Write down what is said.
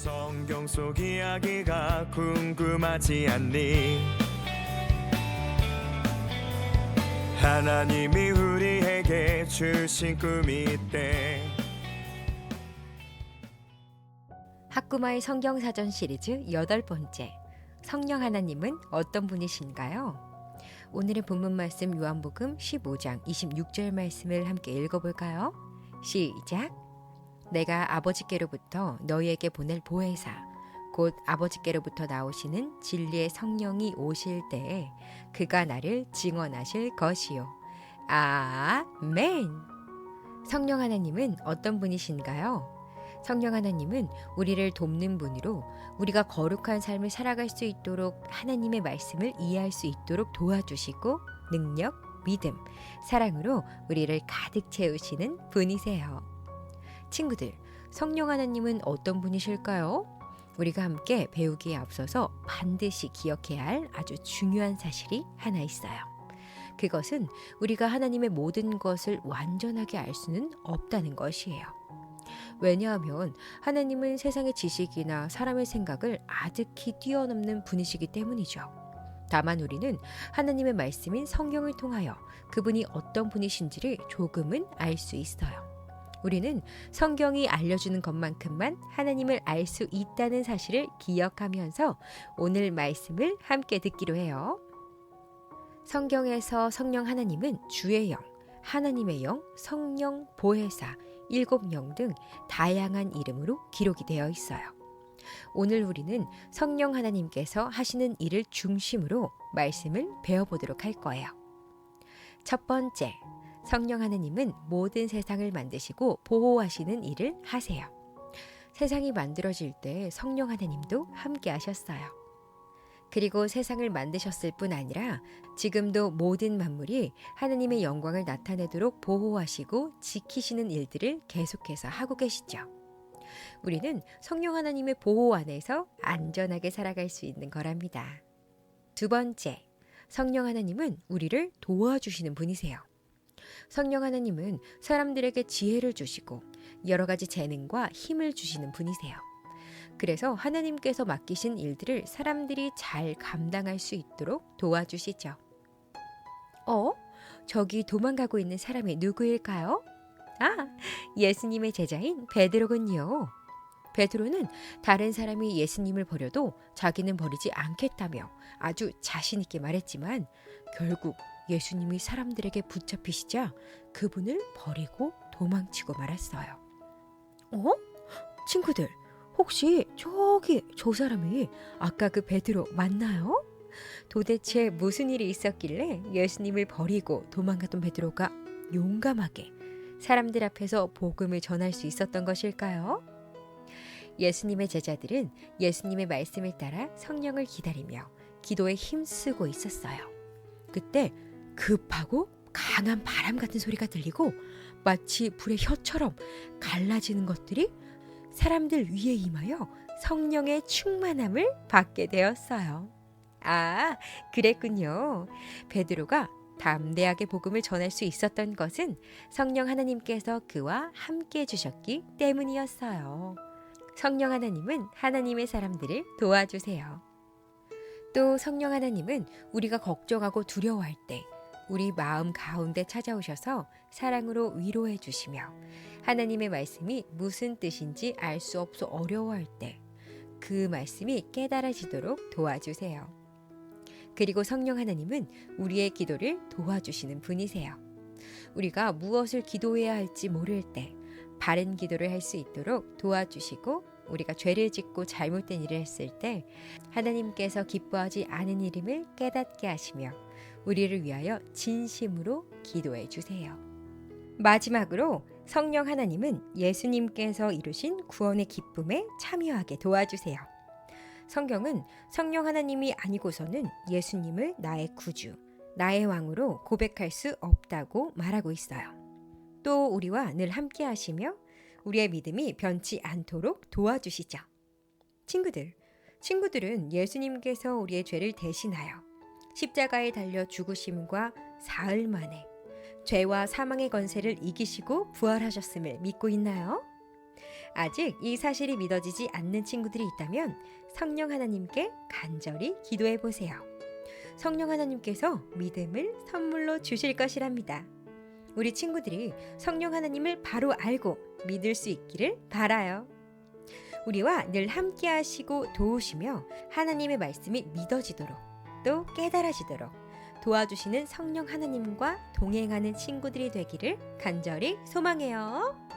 성경 속 이야기가 궁금하지 않니? 하나님이 우리에게 주신 꿈이 있대. 학구마의 성경사전 시리즈 8번째, 성령 하나님은 어떤 분이신가요? 오늘의 본문 말씀 요한복음 15장 26절 말씀을 함께 읽어볼까요? 시작! 내가 아버지께로부터 너희에게 보낼 보혜사 곧 아버지께로부터 나오시는 진리의 성령이 오실 때에 그가 나를 증언하실 것이요. 아멘! 성령 하나님은 어떤 분이신가요? 성령 하나님은 우리를 돕는 분으로 우리가 거룩한 삶을 살아갈 수 있도록 하나님의 말씀을 이해할 수 있도록 도와주시고 능력, 믿음, 사랑으로 우리를 가득 채우시는 분이세요. 친구들, 성령 하나님은 어떤 분이실까요? 우리가 함께 배우기에 앞서서 반드시 기억해야 할 아주 중요한 사실이 하나 있어요. 그것은 우리가 하나님의 모든 것을 완전하게 알 수는 없다는 것이에요. 왜냐하면 하나님은 세상의 지식이나 사람의 생각을 아득히 뛰어넘는 분이시기 때문이죠. 다만 우리는 하나님의 말씀인 성경을 통하여 그분이 어떤 분이신지를 조금은 알 수 있어요. 우리는 성경이 알려주는 것만큼만 하나님을 알 수 있다는 사실을 기억하면서 오늘 말씀을 함께 듣기로 해요. 성경에서 성령 하나님은 주의 영, 하나님의 영, 성령, 보혜사, 7명 등 다양한 이름으로 기록이 되어 있어요. 오늘 우리는 성령 하나님께서 하시는 일을 중심으로 말씀을 배워보도록 할 거예요. 첫 번째, 성령 하나님은 모든 세상을 만드시고 보호하시는 일을 하세요. 세상이 만들어질 때 성령 하나님도 함께 하셨어요. 그리고 세상을 만드셨을 뿐 아니라 지금도 모든 만물이 하나님의 영광을 나타내도록 보호하시고 지키시는 일들을 계속해서 하고 계시죠. 우리는 성령 하나님의 보호 안에서 안전하게 살아갈 수 있는 거랍니다. 두 번째, 성령 하나님은 우리를 도와주시는 분이세요. 성령 하나님은 사람들에게 지혜를 주시고 여러 가지 재능과 힘을 주시는 분이세요. 그래서 하나님께서 맡기신 일들을 사람들이 잘 감당할 수 있도록 도와주시죠. 저기 도망가고 있는 사람이 누구일까요? 예수님의 제자인 베드로군요. 베드로는 다른 사람이 예수님을 버려도 자기는 버리지 않겠다며 아주 자신 있게 말했지만 결국 예수님이 사람들에게 붙잡히시자 그분을 버리고 도망치고 말았어요. 친구들, 혹시 저기 저 사람이 아까 그 베드로 맞나요? 도대체 무슨 일이 있었길래 예수님을 버리고 도망가던 베드로가 용감하게 사람들 앞에서 복음을 전할 수 있었던 것일까요? 예수님의 제자들은 예수님의 말씀을 따라 성령을 기다리며 기도에 힘쓰고 있었어요. 그때 급하고 강한 바람 같은 소리가 들리고 마치 불의 혀처럼 갈라지는 것들이 사람들 위에 임하여 성령의 충만함을 받게 되었어요. 그랬군요. 베드로가 담대하게 복음을 전할 수 있었던 것은 성령 하나님께서 그와 함께 해주셨기 때문이었어요. 성령 하나님은 하나님의 사람들을 도와주세요. 또 성령 하나님은 우리가 걱정하고 두려워할 때 우리 마음 가운데 찾아오셔서 사랑으로 위로해 주시며 하나님의 말씀이 무슨 뜻인지 알 수 없어 어려워할 때 그 말씀이 깨달아지도록 도와주세요. 그리고 성령 하나님은 우리의 기도를 도와주시는 분이세요. 우리가 무엇을 기도해야 할지 모를 때 바른 기도를 할 수 있도록 도와주시고 우리가 죄를 짓고 잘못된 일을 했을 때 하나님께서 기뻐하지 않은 일임을 깨닫게 하시며 우리를 위하여 진심으로 기도해 주세요. 마지막으로 성령 하나님은 예수님께서 이루신 구원의 기쁨에 참여하게 도와주세요. 성경은 성령 하나님이 아니고서는 예수님을 나의 구주, 나의 왕으로 고백할 수 없다고 말하고 있어요. 또 우리와 늘 함께 하시며 우리의 믿음이 변치 않도록 도와주시죠. 친구들은 예수님께서 우리의 죄를 대신하여 십자가에 달려 죽으심과 사흘 만에 죄와 사망의 권세를 이기시고 부활하셨음을 믿고 있나요? 아직 이 사실이 믿어지지 않는 친구들이 있다면 성령 하나님께 간절히 기도해 보세요. 성령 하나님께서 믿음을 선물로 주실 것이랍니다. 우리 친구들이 성령 하나님을 바로 알고 믿을 수 있기를 바라요. 우리와 늘 함께 하시고 도우시며 하나님의 말씀이 믿어지도록 또 깨달아지도록 도와주시는 성령 하나님과 동행하는 친구들이 되기를 간절히 소망해요.